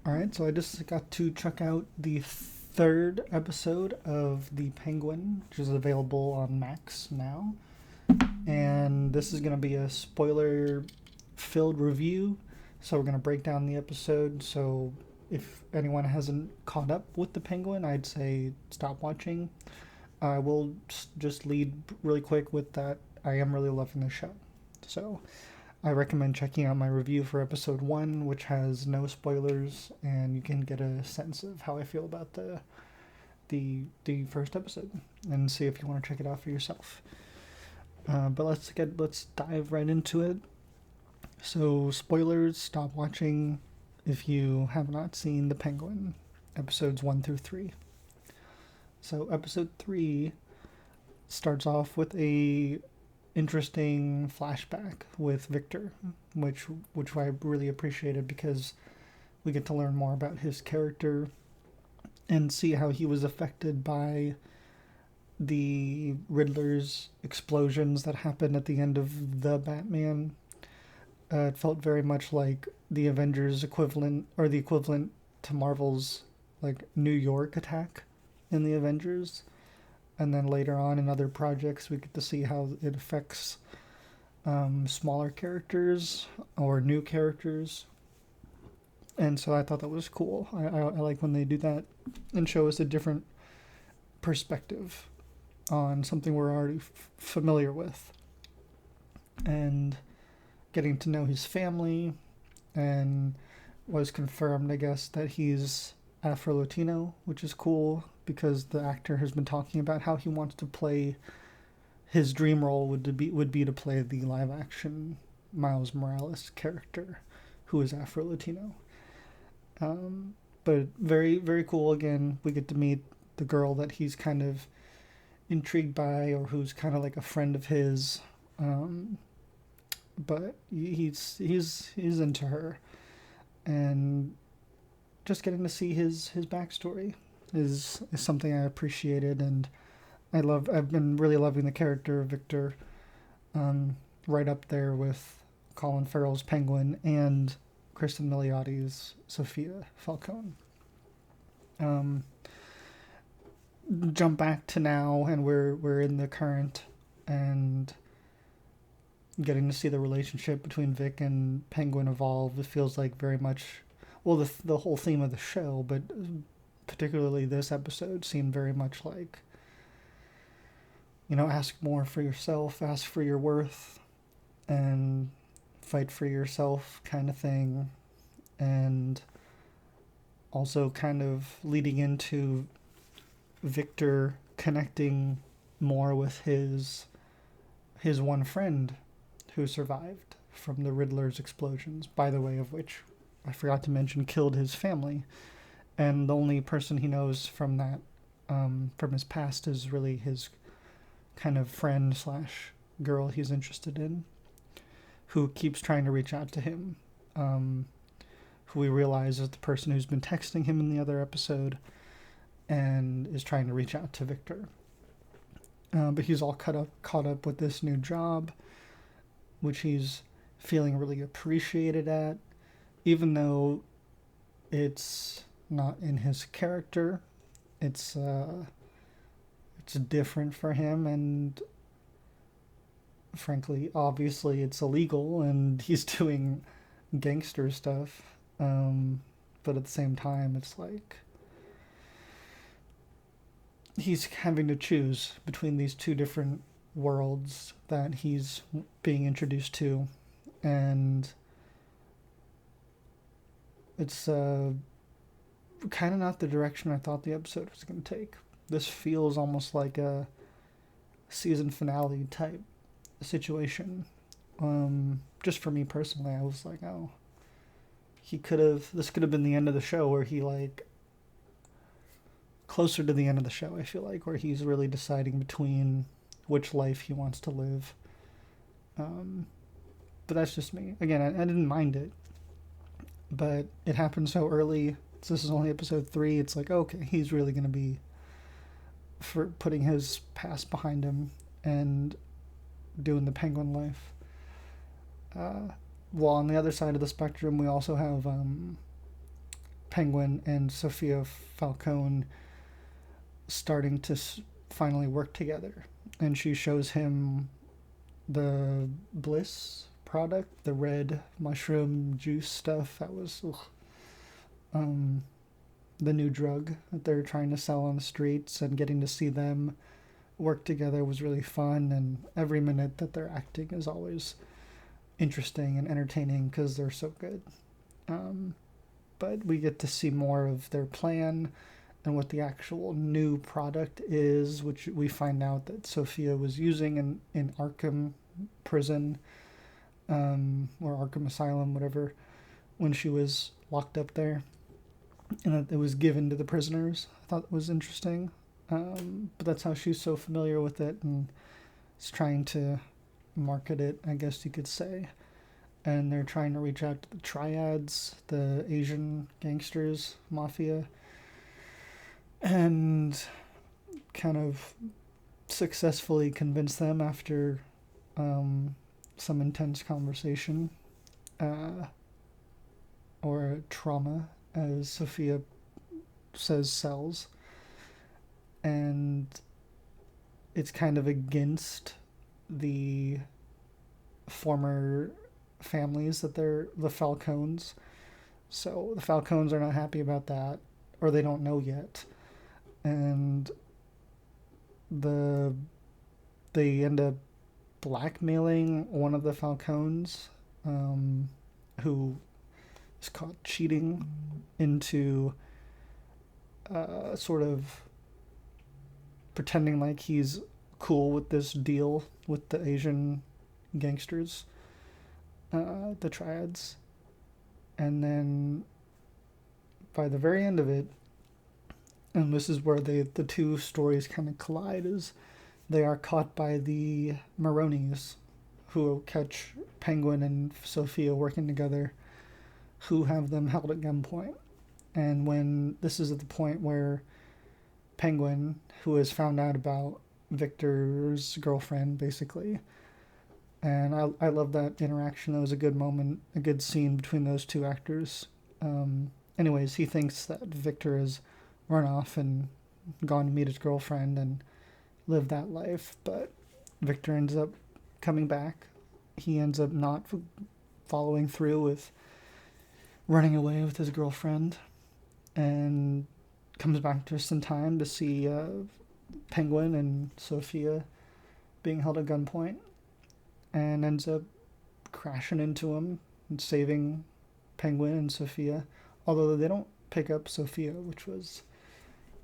Alright, so I just got to check out the third episode of The Penguin, which is available on Max now. And this is going to be a spoiler filled review. So we're going to break down the episode. So if anyone hasn't caught up with The Penguin, I'd say stop watching. I will just lead really quick with that. I am really loving the show. So I recommend checking out my review for episode 1, which has no spoilers, and you can get a sense of how I feel about the first episode, and see if you want to check it out for yourself. But let's dive right into it. So spoilers, stop watching if you have not seen The Penguin, episodes 1 through 3. So episode 3 starts off with a interesting flashback with Victor, which I really appreciated because we get to learn more about his character and see how he was affected by the Riddler's explosions that happened at the end of the Batman. It felt very much like the Avengers equivalent, or the equivalent to Marvel's like New York attack in the Avengers. And then later on in other projects, we get to see how it affects smaller characters or new characters. And so I thought that was cool. I like when they do that and show us a different perspective on something we're already familiar with. And getting to know his family, and was confirmed, I guess, that he's Afro-Latino, which is cool because the actor has been talking about how he wants to play, his dream role would be to play the live action Miles Morales character, who is Afro-Latino. But very, very cool. Again, we get to meet the girl that he's kind of intrigued by, or who's kind of like a friend of his. But he's into her, and just getting to see his backstory is something I appreciated, and I've been really loving the character of Victor, right up there with Colin Farrell's Penguin and Cristin Milioti's Sophia Falcone. Um, Jump back to now, and we're in the current, and getting to see the relationship between Vic and Penguin evolve. It feels like very much, well, the whole theme of the show, but particularly this episode seemed very much like, ask more for yourself, ask for your worth, and fight for yourself kind of thing. And also kind of leading into Victor connecting more with his one friend who survived from the Riddler's explosions, by the way of which I forgot to mention killed his family. And the only person he knows from that, from his past, is really his kind of friend slash girl he's interested in, who keeps trying to reach out to him, who we realize is the person who's been texting him in the other episode and is trying to reach out to Victor. But he's all caught up with this new job, which he's feeling really appreciated at, even though it's not in his character. It's different for him, and frankly, obviously, it's illegal, and he's doing gangster stuff. But at the same time, it's like he's having to choose between these two different worlds that he's being introduced to, and it's kind of not the direction I thought the episode was going to take. This feels almost like a season finale type situation. Just for me personally, I was like, oh, this could have been the end of the show, where he like, closer to the end of the show, I feel like, where he's really deciding between which life he wants to live. But that's just me. Again, I didn't mind it, but it happened so early. This is only episode 3. It's like, okay, he's really going to be for putting his past behind him and doing the Penguin life. While on the other side of the spectrum, we also have Penguin and Sophia Falcone starting to finally work together. And she shows him the Bliss product, the red mushroom juice stuff. That was the new drug that they're trying to sell on the streets, and getting to see them work together was really fun. And every minute that they're acting is always interesting and entertaining because they're so good. But we get to see more of their plan and what the actual new product is, which we find out that Sophia was using in Arkham prison, or Arkham Asylum, whatever, when she was locked up there, and that it was given to the prisoners. I thought it was interesting. But that's how she's so familiar with it and is trying to market it, I guess you could say. And they're trying to reach out to the triads, the Asian gangsters, mafia, and kind of successfully convince them after some intense conversation, or trauma, as Sophia says, sells. And it's kind of against the former families that they're the Falcones. So the Falcones are not happy about that, or they don't know yet. And they end up blackmailing one of the Falcones, who is caught cheating, into sort of pretending like he's cool with this deal with the Asian gangsters, the triads. And then by the very end of it, and this is where the two stories kind of collide, is they are caught by the Maronis, who catch Penguin and Sophia working together, who have them held at gunpoint. And when this is at the point where Penguin, who has found out about Victor's girlfriend, basically, and I love that interaction. That was a good moment, a good scene between those two actors. Anyways, he thinks that Victor has run off and gone to meet his girlfriend and live that life, but Victor ends up coming back. He ends up not following through with running away with his girlfriend, and comes back just in time to see Penguin and Sophia being held at gunpoint, and ends up crashing into him and saving Penguin and Sophia, although they don't pick up Sophia, which was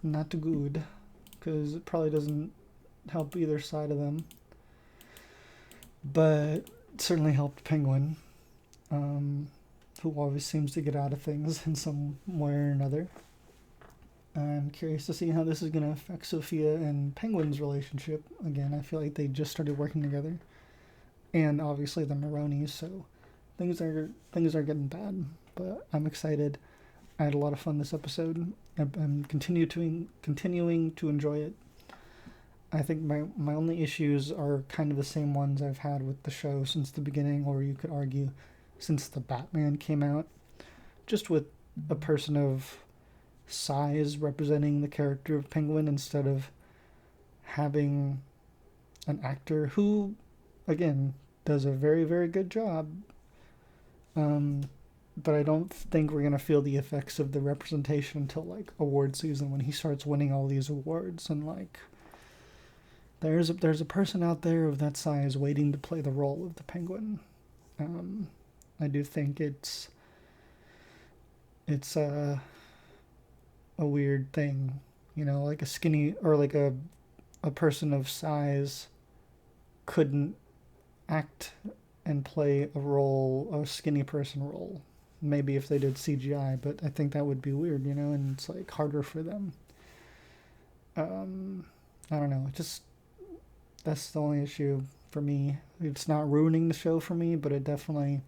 not good, because it probably doesn't help either side of them, but it certainly helped Penguin, who always seems to get out of things in some way or another. I'm curious to see how this is going to affect Sophia and Penguin's relationship. Again, I feel like they just started working together, and obviously the Maronis, so things are getting bad. But I'm excited. I had a lot of fun this episode. I'm continuing to enjoy it. I think my only issues are kind of the same ones I've had with the show since the beginning, or you could argue since the Batman came out. Just with a person of size representing the character of Penguin, instead of having an actor who, again, does a very, very good job. But I don't think we're going to feel the effects of the representation until, like, award season, when he starts winning all these awards. And, like, there's a person out there of that size waiting to play the role of the Penguin. I do think it's a weird thing, like a skinny, or like a person of size couldn't act and play a skinny person role. Maybe if they did CGI, but I think that would be weird, and it's like harder for them. I don't know. That's the only issue for me. It's not ruining the show for me, but it definitely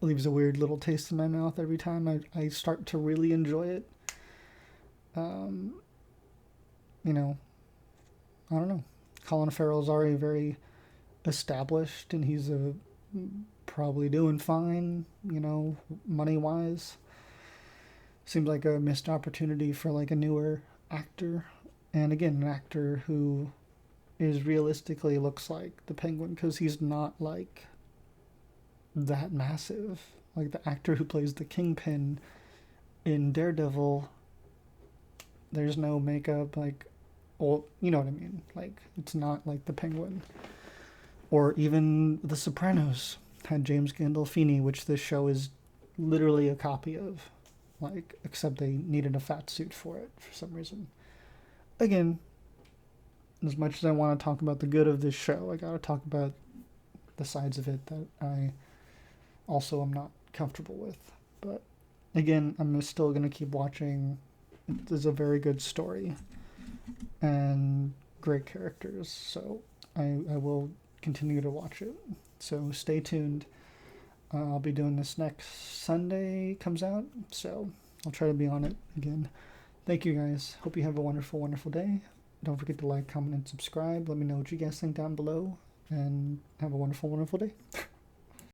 leaves a weird little taste in my mouth every time I start to really enjoy it. I don't know. Colin Farrell's already very established, and he's probably doing fine, money-wise. seems like a missed opportunity for like a newer actor, and again, an actor who is realistically looks like the Penguin, because he's not like that massive. Like the actor who plays the Kingpin in Daredevil, there's no makeup, like, well, you know what I mean. Like, it's not like the Penguin. Or even The Sopranos had James Gandolfini, which this show is literally a copy of. Like, except they needed a fat suit for it for some reason. Again, as much as I want to talk about the good of this show, I gotta talk about the sides of it that I also am not comfortable with. But again, I'm still gonna keep watching. It's a very good story and great characters, so I will continue to watch it. So stay tuned. I'll be doing this next Sunday comes out, so I'll try to be on it again. Thank you guys. Hope you have a wonderful, wonderful day. Don't forget to like, comment, and subscribe. Let me know what you guys think down below, and have a wonderful, wonderful day.